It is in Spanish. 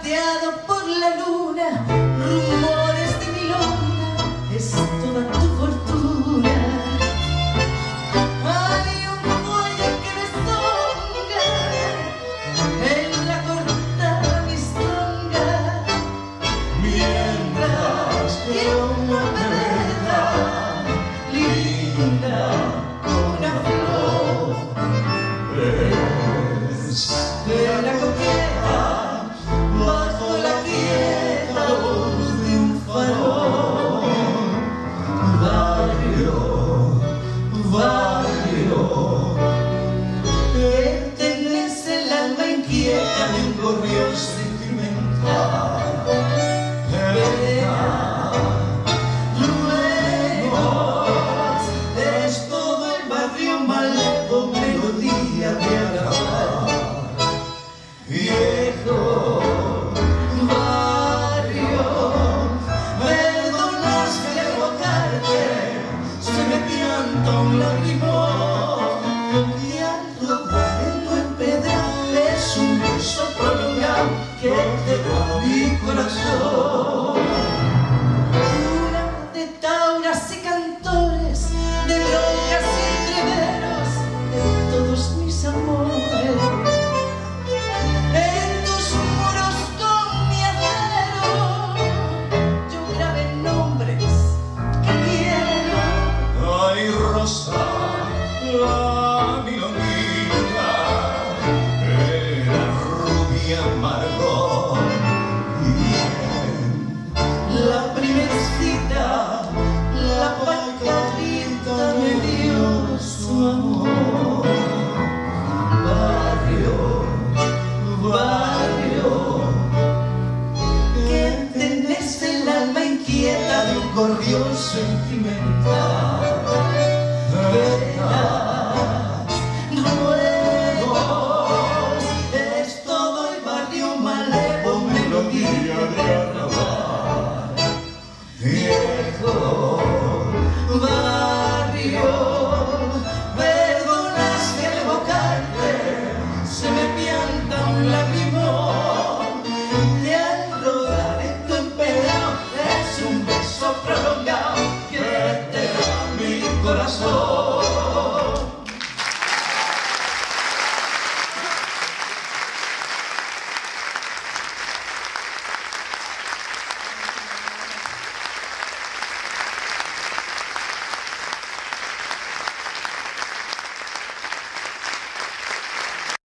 plateado por la luna, rumores de milonga, es toda tu fortuna. Hay un muelle que rezonga en la cortada mistonga, mientras que una vereda linda, una flor de la coqueta bajo la quieta luz de un farol. Barrio, que tenés el alma inquieta de un gorrión sentimental. Luego es todo el barrio malevo, melodía de agradar. Viejo barrio, perdonas que al evocarte se me pianta un lagrimón, y al rodar en tu empedra es un beso prolongado que te da mi corazón.